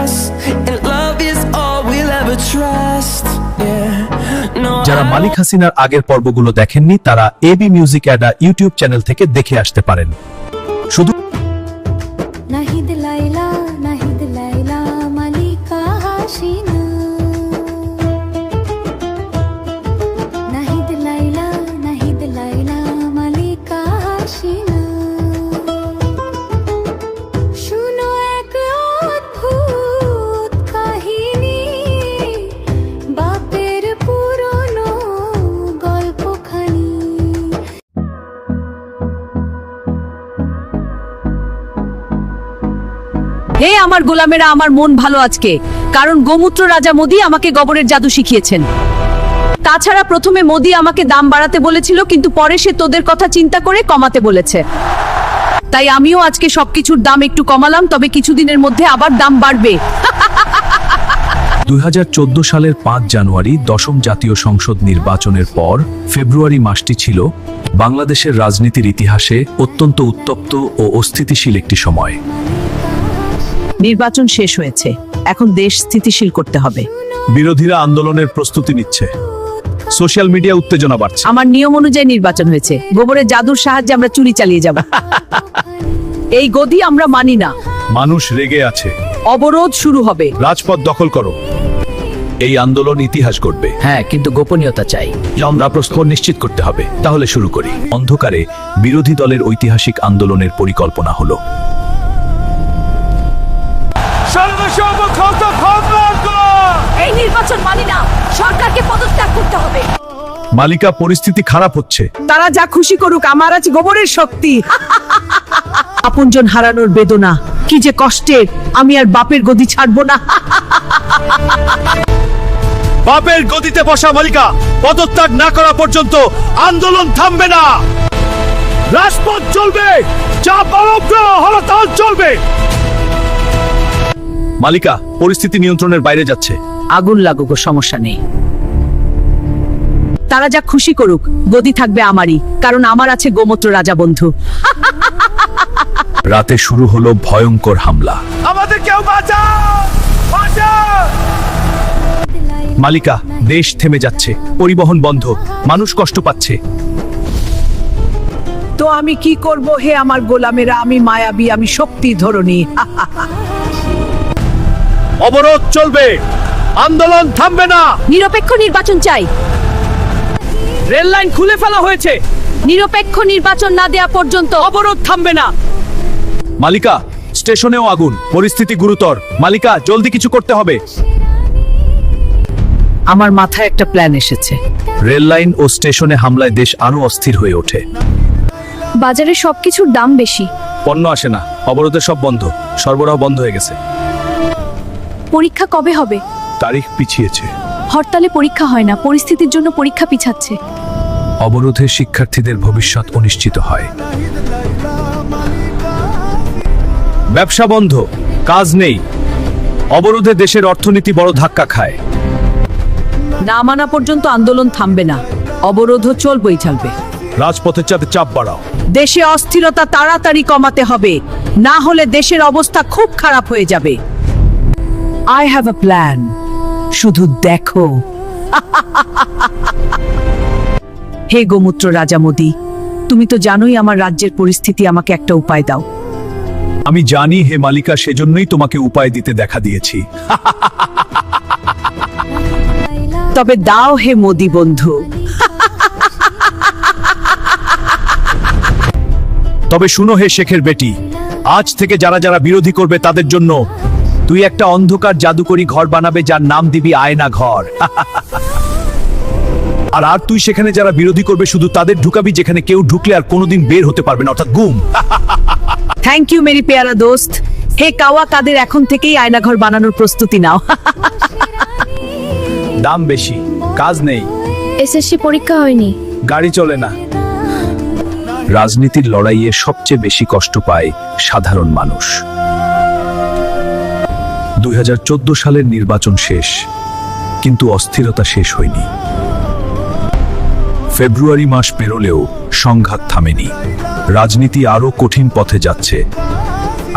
us, and love is all we'll ever trust. Yeah, no. যারা মালিক হাসিনার আগের পর্বগুলো দেখেননি তারা AB music Adda YouTube channel থেকে দেখে আসতে পারেন। শুধু নাহিদ লাইলা মালিকা হাসিনা, নাহিদ লাইলা মালিকা হাসিনা। শুনো এক অদ্ভুত কাহিনী, বাপের পুরনো গল্পখানি। হে আমার গোলামেরা, আমার মন ভালো আজকে, কারণ গোমূত্র রাজা মোদি আমাকে গোবরের জাদু শিখিয়েছেন। তাছাড়া প্রথমে মোদি আমাকে দাম বাড়াতে বলেছিল, কিন্তু পরে সে তোদের কথা চিন্তা করে কমাতে বলেছে। তাই আমিও আজকে সবকিছুর দাম একটু কমালাম, তবে কিছুদিনের মধ্যে আবার দাম বাড়বে। 2014 সালের 5 জানুয়ারি দশম জাতীয় সংসদ নির্বাচনের পর ফেব্রুয়ারি মাসটি ছিল বাংলাদেশের রাজনীতির ইতিহাসে অত্যন্ত উত্তপ্ত ও অস্থিতিশীল একটি সময়। নির্বাচন শেষ হয়েছে, এখন দেশ স্থিতিশীল করতে হবে। বিরোধীরা আন্দোলনের প্রস্তুতি নিচ্ছে, সোশ্যাল মিডিয়া উত্তেজনা বাড়ছে। আমার নিয়ম অনুযায়ী নির্বাচন হয়েছে, গোবরের জাদুর সাহায্যে আমরা চুরি চালিয়ে যাব। এই গদি আমরা মানি না। মানুষ রেগে আছে, অবরোধ শুরু হবে। রাজপথ দখল করো। এই আন্দোলন ইতিহাস গড়বে। হ্যাঁ, কিন্তু গোপনীয়তা চাই। আমরা প্রস্তুত নিশ্চিত করতে হবে। তাহলে শুরু করি। অন্ধকারে বিরোধী দলের ঐতিহাসিক আন্দোলনের পরিকল্পনা হলো। এই নির্বাচন মানি না, সরকারকে পদত্যাগ করতে হবে। মালিকা, পরিস্থিতি খারাপ হচ্ছে। তারা যা খুশি করুক, আমার আছে গোবরের শক্তি। আপনজন হারানোর বেদনা কি যে কষ্টের, আমি আর বাপের গদি ছাড়বো না। বাপের গদিতে বসা মালিকা পদত্যাগ না করা পর্যন্ত আন্দোলন থামবে না। রাজপথ চলবে, যা হরতাল চলবে। মালিকা, পরিস্থিতি নিয়ন্ত্রণের বাইরে যাচ্ছে। আগুন লাগুক, সমস্যা নেই। তারা যা খুশি করুক, গদি থাকবে আমারই, কারণ আমার আছে গোমূত্র রাজা বন্ধু। রাতে শুরু হলো ভয়ঙ্কর হামলা। আমাদের কেউ বাঁচাও, বাঁচাও। মালিকা, দেশ থেমে যাচ্ছে, পরিবহন বন্ধ, মানুষ কষ্ট পাচ্ছে। তো আমি কি করব হে আমার গোলামেরা? আমি মায়াবী, আমি শক্তি ধরনী। অবরোধ চলবে, আন্দোলন থামবে না। নিরপেক্ষ নির্বাচন চাই। রেল লাইন খুলে ফেলা হয়েছে, নিরপেক্ষ নির্বাচন না দেয়া পর্যন্ত অবরোধ থামবে না। মালিকা, স্টেশনেও আগুন, পরিস্থিতি গুরুতর। মালিকা, জলদি কিছু করতে হবে। আমার মাথায় একটা প্ল্যান এসেছে। রেল লাইন ও স্টেশনে হামলায় দেশ আরো অস্থির হয়ে ওঠে। বাজারে সবকিছুর দাম বেশি, পণ্য আসে না, অবরোধে সব বন্ধ, সরবরাহ বন্ধ হয়ে গেছে। পরীক্ষা কবে হবে? তারিখ পিছিয়েছে। হরতালে পরীক্ষা হয় না, পরিস্থিতির জন্য পরীক্ষা পিছাচ্ছে। অবরোধে শিক্ষার্থীদের ভবিষ্যৎ অনিশ্চিত হয়। ব্যবসা বন্ধ, কাজ নেই। অবরোধে দেশের অর্থনীতি বড় ধাক্কা খায়। না মানা পর্যন্ত আন্দোলন থামবে না, অবরোধও চলবেই চলবে। রাজপথের চাপ বাড়াও। দেশে অস্থিরতা তাড়াতাড়ি কমাতে হবে, না হলে দেশের অবস্থা খুব খারাপ হয়ে যাবে। আই হ্যাভ আ প্ল্যান, শুধু দেখো। হে গোমূত্র রাজা মোদি, তুমি তো জানোই আমার রাজ্যের পরিস্থিতি, আমাকে একটা উপায় দাও। আমি জানি হে মালিকা, সেজন্যই তোমাকে উপায় দিতে দেখা দিয়েছি। তবে দাও হে মোদি বন্ধু। তবে শুনো হে শেখের বেটি, আজ থেকে যারা যারা বিরোধী করবে তাদের জন্য তুই একটা অন্ধকার জাদুকরি ঘর বানাবে, যার নাম দিবি আয়না ঘর। আর তুই সেখানে যারা বিরোধী করবে শুধু তাদের ঢুকাবি যেখানে কেউ ঢুকলে আর কোনোদিন বের হতে পারবে না, অর্থাৎ গুম। থ্যাংক ইউ মেরি পেয়ারা দোস্ত। হে কাওয়া কাদের, এখন থেকেই আয়নাঘর বানানোর প্রস্তুতি নাও। দাম বেশি, কাজ নেই, এসএসসি পরীক্ষা হয়নি, গাড়ি চলে না। রাজনীতির লড়াইয়ে সবচেয়ে বেশি কষ্ট পায় সাধারণ মানুষ। 2014 সালের নির্বাচন শেষ, কিন্তু অস্থিরতা শেষ হয়নি। ফেব্রুয়ারি মাস পেরোলেও সংঘাত থামেনি। রাজনীতি আরো কঠিন পথে যাচ্ছে।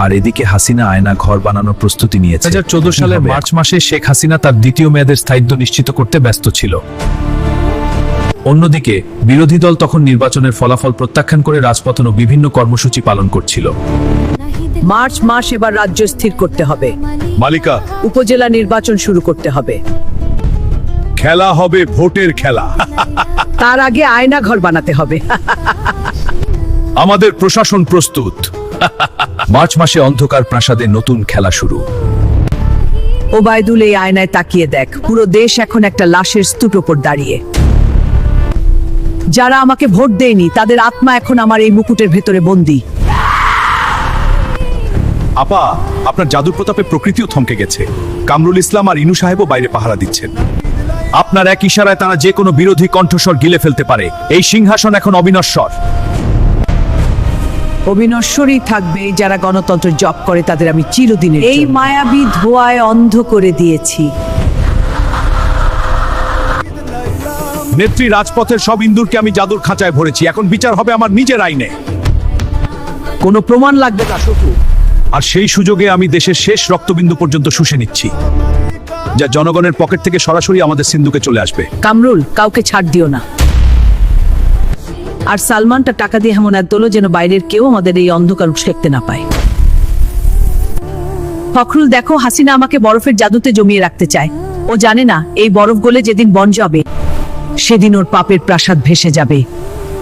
আর এদিকে হাসিনা আয়না ঘর বানানোর প্রস্তুতি নিয়েছে। 2014 সালের মার্চ মাসে শেখ হাসিনা তার দ্বিতীয় মেয়াদের স্থায়িত্ব নিশ্চিত করতে ব্যস্ত ছিল। অন্যদিকে বিরোধী দল তখন নির্বাচনের ফলাফল প্রত্যাখ্যান করে রাজপথন ও বিভিন্ন কর্মসূচি পালন করছিল। মার্চ মাস এবার রাজ্য স্থির করতে হবে, মালিকা, উপজেলা নির্বাচন শুরু করতে হবে, খেলা হবে ভোটের খেলা। তার আগে আয়না ঘর বানাতে হবে। আমাদের প্রশাসন প্রস্তুত। মার্চ মাসে অন্ধকার প্রাসাদে নতুন খেলা শুরু। ওবায়দুল এই আয়নায় তাকিয়ে দেখ, পুরো দেশ এখন একটা লাশের স্তূপ উপর দাঁড়িয়ে। যারা আমাকে ভোট দেয়নি তাদের আত্মা এখন আমার এই মুকুটের ভেতরে বন্দী। আপা, আপনার জাদুর প্রতাপে প্রকৃতিও থমকে গেছে। কামরুল ইসলাম আর ইনু সাহেবও বাইরে পাহারা দিচ্ছেন। আপনার এক ইশারায় তারা যে কোনো বিরোধী কণ্ঠস্বর গিলে ফেলতে পারে। এই সিংহাসন এখন অবিনশ্বর। অবিনশ্বরই থাকবে। যারা গণতন্ত্র জপ করে তাদের আমি চিরদিনের এই মায়াবী ধোঁয়ায় অন্ধ করে দিয়েছি। নেত্রী, রাজপথের সব ইন্দুরকে আমি জাদুর খাঁচায় ভরেছি। এখন বিচার হবে আমার নিজের আইনে। কোনো প্রমাণ লাগবে না শুধু। আর সেই সুযোগে আমি দেশের শেষ রক্তবিন্দু পর্যন্ত শুষে নিচ্ছি, যা জনগণের পকেট থেকে সরাসরি আমাদের সিন্ধুকে চলে আসবে। কামরুল, কাউকে ছাড় দিও না। আর সালমানটা টাকা দিয়ে এমন এক দোলো যেন বাইরের কেউ আমাদের এই অন্ধকার দেখতে না পায়। ফখরুল, দেখো, হাসিনা আমাকে বরফের জাদুতে জমিয়ে রাখতে চায়। ও জানে না এই বরফ গলে যেদিন বন যাবে সেদিন ওর পাপের প্রাসাদ ভেসে যাবে।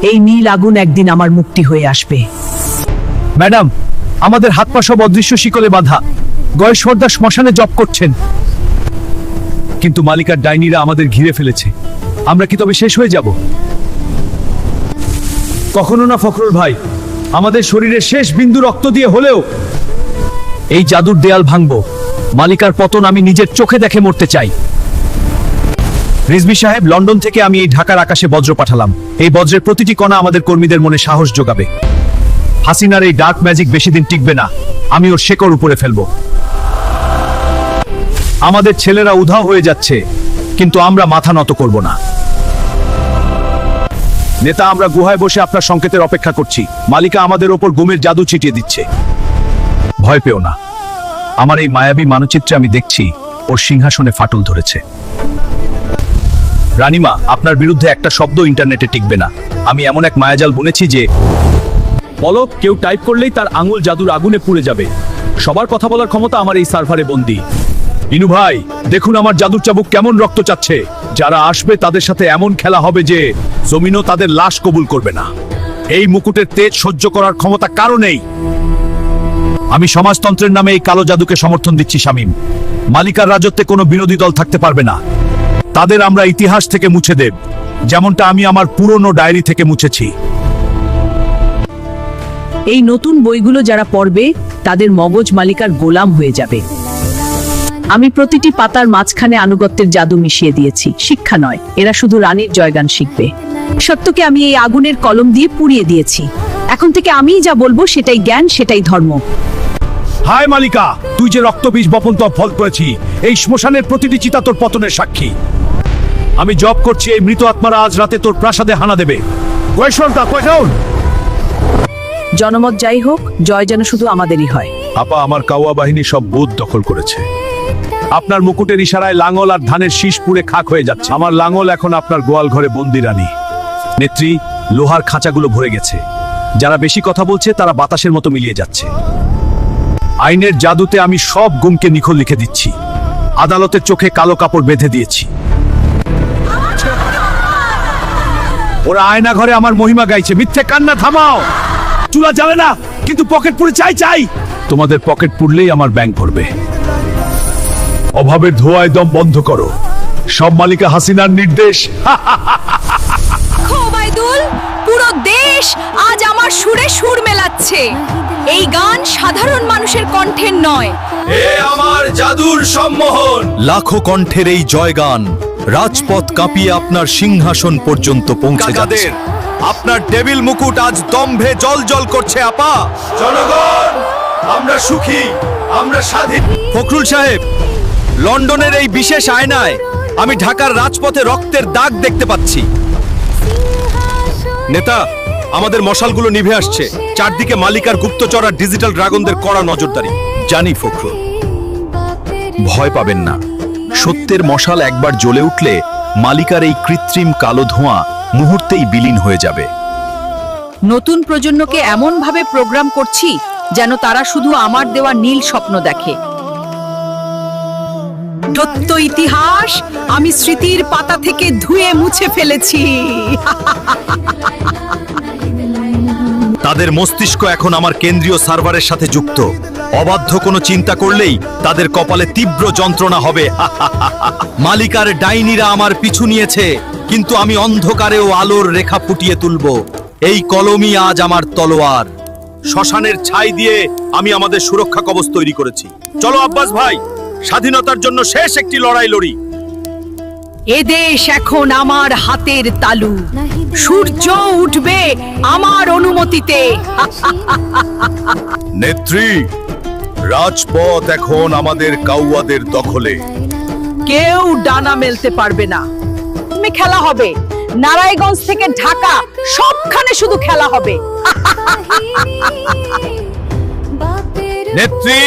এই নীল আগুন একদিন আমার মুক্তি হয়ে আসবে। ম্যাডাম, আমাদের হাত পা সব অদৃশ্য শিকলে বাঁধা। গয়েশ সর্দার শ্মশানে জপ করছেন, কিন্তু মালিকার ডাইনিরা আমাদের ঘিরে ফেলেছে। আমরা কি তবে শেষ হয়ে যাব? কখনো না ফখরুল ভাই, আমাদের শরীরের শেষ বিন্দু রক্ত দিয়ে হলেও এই জাদুর দেয়াল ভাঙবো। মালিকার পতন আমি নিজের চোখে দেখে মরতে চাই। রিজভী সাহেব, লন্ডন থেকে আমি এই ঢাকার আকাশে বজ্র পাঠালাম। এই বজ্রের প্রতিটি কণা আমাদের কর্মীদের মনে সাহস যোগাবে। হাসিনার এই ডার্ক ম্যাজিক বেশি দিন টিকবে না। আমি ওর শেকড় উপরে ফেলবো। আমাদের ছেলেরা উধাও হয়ে যাচ্ছে, কিন্তু আমরা মাথা নত করব না। নেতা, আমরা গুহায় বসে আপনার সংকেতের অপেক্ষা করছি। মালিকা আমাদের ওপর গুমের জাদু ছিটিয়ে দিচ্ছে। ভয় পেও না। আমার এই মায়াবী মানচিত্রে আমি দেখছি ওর সিংহাসনে ফাটল ধরেছে। রানীমা, আপনার বিরুদ্ধে একটা শব্দ ইন্টারনেটে টিকবে না। আমি এমন এক মায়াজাল বুনেছি যে পলক কেউ টাইপ করলেই তার আঙুল জাদুর আগুনে পুড়ে যাবে। সবার কথা বলার ক্ষমতা আমার এই সার্ভারে বন্দী। ইনু ভাই, দেখুন আমার জাদুর চাবুক কেমন রক্ত চাচ্ছে। যারা আসবে তাদের সাথে এমন খেলা হবে যে জমিনও তাদের লাশ কবুল করবে না। এই মুকুটের তেজ সহ্য করার ক্ষমতা কারো নেই। আমি সমাজতন্ত্রের নামে এই কালো জাদুকে সমর্থন দিচ্ছি শামীম। মালিকার রাজত্বে কোনো বিরোধী দল থাকতে পারবে না। তাদের আমরা ইতিহাস থেকে মুছে দেব, যেমনটা আমি আমার পুরনো ডায়েরি থেকে মুছেছি। এই নতুন বইগুলো যারা পড়বে তাদের মগজ মালিকার গোলাম হয়ে যাবে। আমি প্রতিটি পাতার মাঝখানে আনুগত্যের জাদু মিশিয়ে দিয়েছি। শিক্ষা নয়, এরা শুধু রানীর জয়গান শিখবে। সত্যকে আমি এই আগুনের কলম দিয়ে পুড়িয়ে দিয়েছি। এখন থেকে আমিই যা বলবো সেটাই জ্ঞান, সেটাই ধর্ম। হায় মালিকা, তুই যে রক্তবীজ বপন তো ফল করেছি। এই শ্মশানের প্রতিটি চিতা তোর পতনের সাক্ষী। আমি জব করছি এই মৃত আত্মারা আজ রাতে তোর প্রাসাদে হানা দেবে। জনমত যাই হোক, জয় যেন শুধু আমাদেরই হয়। আপা, আমার কাওয়া বাহিনী সব বুথ দখল করেছে। আপনার মুকুটের ইশারায় লাঙ্গল আর ধানের শীষ পুড়ে খাক হয়ে যাচ্ছে। আমার লাঙ্গল এখন আপনার গোয়াল ঘরে বন্দি রানী। নেত্রী, লোহার খাঁচাগুলো ভরে গেছে। যারা বেশি কথা বলছে তারা বাতাসের মতো মিলিয়ে যাচ্ছে। আইনের জাদুতে আমি সব গুমকে নিখোল লিখে দিচ্ছি। আদালতের চোখে কালো কাপড় বেঁধে দিয়েছি। ওরা আয়না ঘরে আমার মহিমা গাইছে। মিথ্যে কান্না থামাও। চুলা জ্বালে না, কিন্তু পকেট পুড়ে চাই চাই। তোমাদের পকেট পুড়লেই আমার ব্যাংক ভরবে। অভাবের ধোঁয়ায় দম বন্ধ করো। সব মালিকা হাসিনার নির্দেশ। ওবায়দুল, পুরো দেশ আজ আমার সুরে সুর মেলাচ্ছে। এই গান সাধারণ মানুষের কণ্ঠের নয়, এ আমার জাদুর সম্মোহন। লাখো কণ্ঠের এই জয়গান রাজপথ কাঁপিয়ে আপনার সিংহাসন পর্যন্ত পৌঁছে যাচ্ছে। আপনার টেবিল মুকুট আজ দম্ভে জল করছে। আপা, জনগণ, আমরা সুখী, আমরা স্বাধীন। ফখরুল সাহেব, লন্ডনের এই বিশেষ আয়নায় আমি ঢাকার রাজপথে রক্তের দাগ দেখতে পাচ্ছি। নেতা, আমাদের মশালগুলো নিভে আসছে। চারদিকে মালিকার গুপ্তচর আর ডিজিটাল ড্রাগনদের কড়া নজরদারি। জানি ফখরুল, ভয় পাবেন না। সত্যের মশাল একবার জ্বলে উঠলে মালিকার এই কৃত্রিম কালো ধোঁয়া মুহূর্তেই বিলীন হয়ে যাবে। নতুন প্রজন্মকে এমন ভাবে প্রোগ্রাম করছি যেন তারা শুধু আমার দেওয়া নীল স্বপ্ন দেখে। সত্য ইতিহাস আমি স্মৃতির পাতা থেকে ধুয়ে মুছে ফেলেছি। তাদের মস্তিষ্ক এখন আমার কেন্দ্রীয় সার্ভারের সাথে যুক্ত। অবাধ্য কোনো চিন্তা করলেই তাদের কপালে তীব্র যন্ত্রণা হবে। মালিকার ডাইনিরা আমার পিছু নিয়েছে, কিন্তু আমি অন্ধকারেও আলোর রেখা ফুটিয়ে তুলব। এই কলমই আজ আমার তলোয়ার। শ্মশানের ছাই দিয়ে আমি আমাদের সুরক্ষা কবচ তৈরি করেছি। চলো আব্বাস ভাই, স্বাধীনতার জন্য শেষ একটি লড়াই লড়ি। এদেশ এখন আমার হাতের তালু। সূর্য উঠবে আমার অনুমতিতে। নেত্রী, রাজপথ এখন আমাদের কাউয়াদের দখলে। কেউ ডানা মেলতে পারবে না। খেলা হবে নারায়ণগঞ্জ থেকে ঢাকা, সবখানে শুধু খেলা হবে। নেত্রী,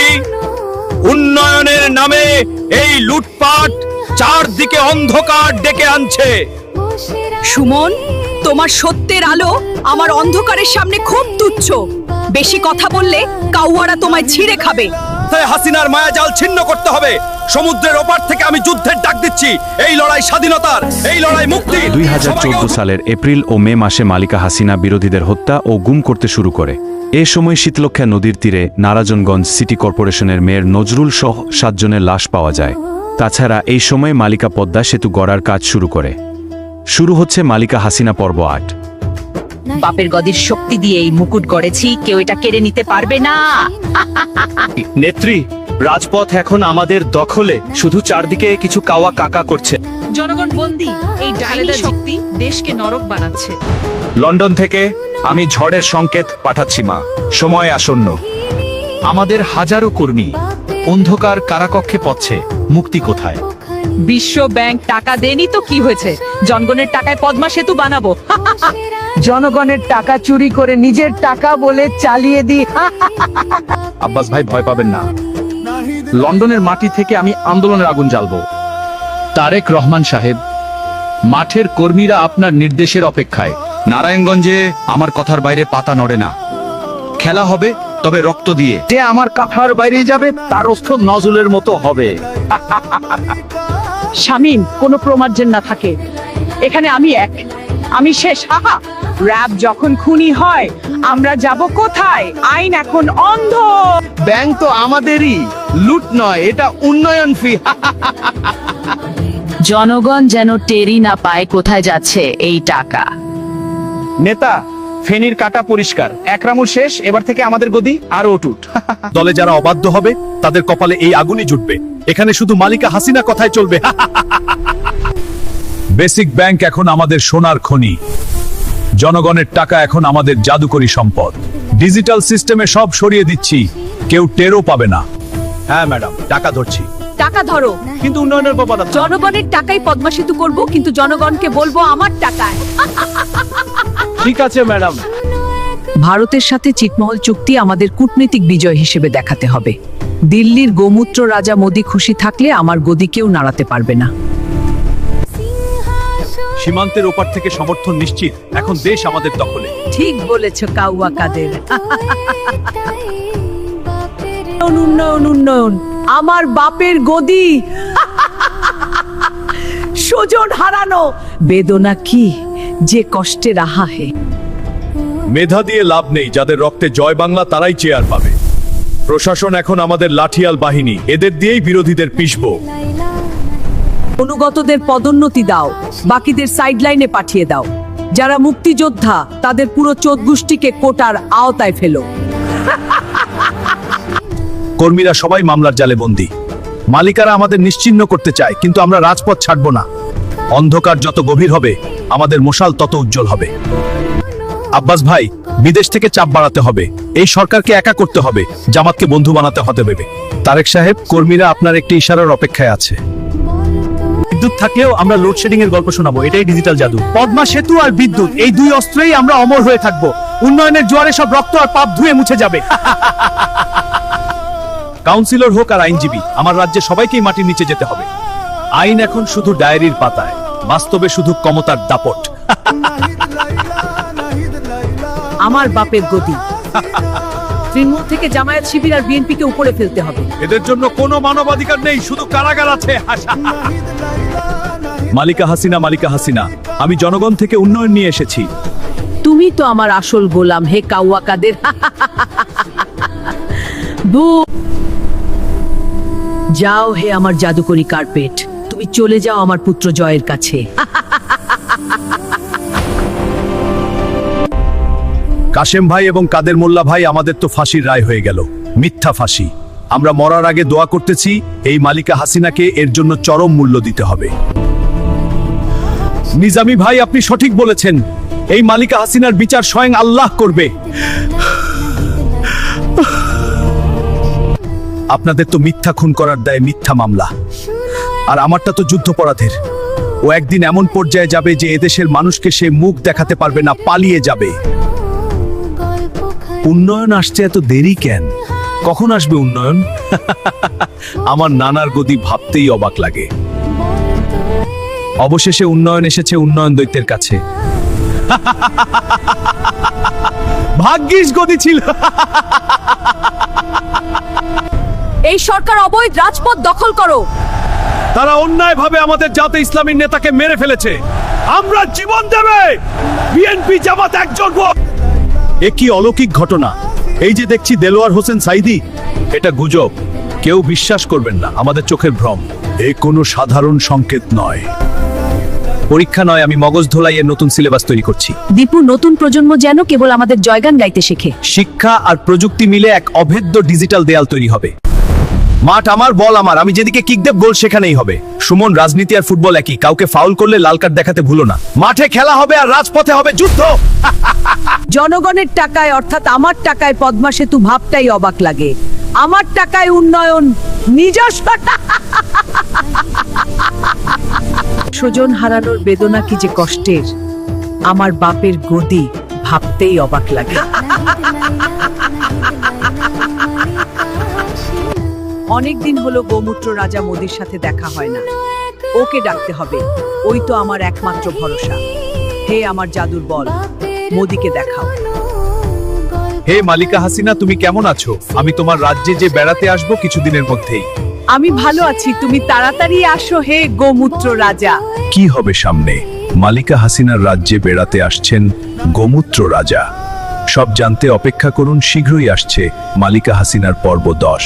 উন্নয়নের নামে এই লুটপাট চারদিকে অন্ধকার ডেকে আনছে। সুমন, তোমার সত্যের আলো আমার অন্ধকারের সামনে খুব তুচ্ছ। বেশি কথা বললে কাউয়ারা তোমায় ছিঁড়ে খাবে। তাই হাসিনার মায়াজাল ছিন্ন করতে হবে। সমুদ্রের ওপার থেকে আমি যুদ্ধের ডাক দিচ্ছি। এই লড়াই স্বাধীনতার, এই লড়াই মুক্তির। 2014 সালের এপ্রিল ও মে মাসে মালিকা হাসিনা বিরোধীদের হত্যা ও গুম করতে শুরু করে। এ সময় শীতলক্ষ্যা নদীর তীরে নারায়ণগঞ্জ সিটি কর্পোরেশনের মেয়র নজরুল সহ 7 জনের লাশ পাওয়া যায়। তাছাড়া এই সময় মালিকা পদ্মা সেতু গড়ার কাজ শুরু করে। শুরু হচ্ছে মালিকা হাসিনা পর্ব 8। বাপের গদির শক্তি দিয়ে এই মুকুট গড়েছি, কেউ এটা কেড়ে নিতে পারবে না। নেত্রী, রাজপথ এখন আমাদের দখলে। শুধু চারদিকে কিছু কাওয়া কাকা করছে। জনগণ বন্দী, এই ডাইনি শক্তি দেশকে নরক বানাচ্ছে। লন্ডন থেকে আমি ঝড়ের সংকেত পাঠাচ্ছি মা, সময় আসন্ন। আমাদের হাজারো কর্মী অন্ধকার কারাকক্ষে পড়ছে, মুক্তি কোথায়? বিশ্ব ব্যাংক টাকা দেনি তো কি হয়েছে, জনগণের টাকায় পদ্মা সেতু বানাবো। জনগণের টাকা চুরি করে নিজের টাকা বলে চালিয়ে দি। আব্বাস ভাই, ভয় পাবেন না। লন্ডনের মাটি থেকে আমি আন্দোলনের আগুন জ্বালবো। তারেক রহমান সাহেব, মাঠের কর্মীরা আপনার নির্দেশের অপেক্ষায়। নারায়ণগঞ্জে আমার কথার বাইরে পাতা নড়ে না। খেলা হবে, তবে রক্ত দিয়ে। যে আমার কথার বাইরে যাবে তার অস্ত্র নজরুলের মতো হবে। শামিম, কোনো প্রমাণ যেন না থাকে। এখানে আমি শেষ। র‍্যাব যখন খুনি হয় আমরা যাব কোথায়? আইন এখন অন্ধ। ব্যাংক তো আমাদেরই, লুট নয়, এটা উন্নয়ন ফি। জনগণ যেন টেরি না পায় কোথায় যাচ্ছে এই টাকা। নেতা, ফেনীর কাটা পরিষ্কার, একরামুর শেষ। এবার থেকে আমাদের গদি আরো অটুট। দলে যারা অবাধ্য হবে তাদের কপালে এই আগুনই জুটবে। এখানে শুধু মালিকা হাসিনা কথাই চলবে। বেসিক ব্যাংক এখন আমাদের সোনার খনি। জনগণের টাকা এখন আমাদের জাদুকরি সম্পদ। ডিজিটাল সিস্টেমে সব সরিয়ে দিচ্ছি, কেউ টেরও পাবে না। হ্যাঁ ম্যাডাম, টাকা ধরছি। টাকা ধরো, কিন্তু উন্নয়নের ব্যাপার আছে। জনগণের টাকায় পদ্মা সেতু করব, কিন্তু জনগণকে বলবো আমার টাকায়। ঠিক আছে ম্যাডাম। ভারতের সাথে চিটমহল চুক্তি আমাদের কূটনৈতিক বিজয় হিসেবে দেখাতে হবে। দিল্লির গোমূত্র রাজা মোদি খুশি থাকলে আমার গদি কেউ নাড়াতে পারবে না। সীমান্তের ওপার থেকে সমর্থন নিশ্চিত। এখন দেশ আমাদের দখলে। ঠিক বলেছ কাউয়া কাদের। উন্নয়ন উন্নয়ন, আমার বাপের গদি। সুজন হারানো বেদনা কি, যে কষ্টে রাহা হে। মেধা দিয়ে লাভ নেই, যাদের রক্তে জয় বাংলা তারাই চেয়ার পাবে। প্রশাসন এখন আমাদের লাঠিয়াল বাহিনী, এদের দিয়েই বিরোধীদের পিষবো। অনুগতদের পদোন্নতি দাও, বাকিদের সাইডলাইনে পাঠিয়ে দাও। যারা মুক্তিযোদ্ধা তাদের পুরো 14 গোষ্ঠীকে কোটার আওতায় ফেলো। কর্মীরা সবাই মামলার জালে বন্দী। মালিকারা আমাদের নিশ্চিহ্ন করতে চায়, কিন্তু আমরা রাজপথ ছাড়ব না। অন্ধকার যত গভীর হবে আমাদের মশাল তত উজ্জ্বল হবে। আব্বাস ভাই, বিদেশ থেকে চাপ বাড়াতে হবে। এই সরকারকে একা করতে হবে, জামাতকে বন্ধু বানাতে হতে হবে। তারেক সাহেব, কর্মীরা আপনার একটি ইশারার অপেক্ষায় আছে। বিদ্যুৎ থাকলেও আমরা লোডশেডিং এর গল্প শোনাবো, এটাই ডিজিটাল জাদু। পদ্মা সেতু আর বিদ্যুৎ, এই দুই অস্ত্রেই আমরা অমর হয়ে থাকবো। উন্নয়নের জোয়ারে সব রক্ত আর পাপ ধুয়ে মুছে যাবে। কাউন্সিলর হোক আর আইনজীবী, আমার রাজ্যে সবাইকেই মাটির নিচে যেতে হবে। আইন এখন শুধু ডায়েরির পাতায়, বাস্তবে শুধু ক্ষমতার দাপট। আমার বাপের গদি। তৃণমূল থেকে জামায়াত শিবির আর বিএনপিকে উপরে ফেলতে হবে। এদের জন্য কোনো মানবাধিকার নেই, শুধু কারাগার আছে। মালিকা হাসিনা, মালিকা হাসিনা, আমি জনগণ থেকে উন্নয়ন নিয়ে এসেছি। তুমি তো আমার আসল গোলাম, হে কাউয়া কাদের। যাও হে আমার জাদুকরি কার্পেট, তুমি চলে যাও আমার পুত্র জয়ের কাছে। কাশেম ভাই এবং কাদের মোল্লা ভাই, আমাদের তো ফাঁসির রায় হয়ে গেল, মিথ্যা ফাঁসি। আমরা মরার আগে দোয়া করতেছি, এই মালিকা হাসিনাকে এর জন্য চরম মূল্য দিতে হবে। নিজামী ভাই, আপনি সঠিক বলেছেন, এই মালিকা হাসিনার বিচার স্বয়ং আল্লাহ করবে। আপনাদের তো মিথ্যা খুন করার দায়ে মিথ্যা মামলা, আর আমারটা তো যুদ্ধপরাধের। ও একদিন এমন পর্যায়ে যাবে যে এদেশের মানুষকে সে মুখ দেখাতে পারবে না, পালিয়ে যাবে। উন্নয়ন আসছে এত দেরি কেন? কখন আসবে উন্নয়ন? আমার নানার গদি ভাবতেই অবাক লাগে। অবশেষে উন্নয়ন এসেছে উন্নয়ন দৈত্যের কাছে। ভাগ্যিস গদি ছিল। এই সরকার অবৈধ রাজপথ দখল করো। তারা অন্যায়ভাবে আমাদের জাতে ইসলামী নেতাকে মেরে ফেলেছে। আমরা জীবন দেবে। বিএনপি জামাত একজন ভোট। এ কি অলৌকিক ঘটনা! এই যে দেখছি দেলোয়ার হোসেন সাইদি, এটা গুজব, কেউ বিশ্বাস করবেন না, আমাদের চোখের ভ্রম। এ কোনো সাধারণ সংকেত নয়, পরীক্ষা নয়। আমি মগজ ধোলাইয়ের নতুন সিলেবাস তৈরি করছি। দীপু, নতুন প্রজন্ম যেন কেবল আমাদের জয়গান গাইতে শেখে। শিক্ষা আর প্রযুক্তি মিলে এক অভেদ্য ডিজিটাল দেয়াল তৈরি হবে। মাঠ আমার, বল আমার, আমি যেদিকে কিক দেব গোল সেখানেই হবে। সুমন, রাজনীতি আর ফুটবল একই, কাউকে ফাউল করলে লাল কার্ড দেখাতে ভুলো না। মাঠে খেলা হবে আর রাজপথে হবে যুদ্ধ। জনগণের টাকায়, অর্থাৎ আমার টাকায় পদ্মা সেতু ভাবটাই অবাক লাগে। আমার টাকায় উন্নয়ন, নিজস্ব স্বজন হারানোর বেদনা কি যে কষ্টের। আমার বাপের গদি ভাবতেই অবাক লাগে। অনেকদিন হলো গোমূত্র রাজা মোদির সাথে দেখা হয় না। ওকে ডাকতে হবে, ওই তো আমার একমাত্র ভরসা। হে আমার জাদুর বল, মোদিকে দেখাও। হে মালিকা হাসিনা, তুমি কেমন আছো? আমি তোমার রাজ্যে যে বেড়াতে আসবো কিছুদিনের মধ্যেই। আমি ভালো আছি, তুমি তাড়াতাড়ি আসো হে গোমূত্র রাজা। কি হবে সামনে? মালিকা হাসিনার রাজ্যে বেড়াতে আসছেন গোমূত্র রাজা। সব জানতে অপেক্ষা করুন, শীঘ্রই আসছে মালিকা হাসিনার পর্ব 10।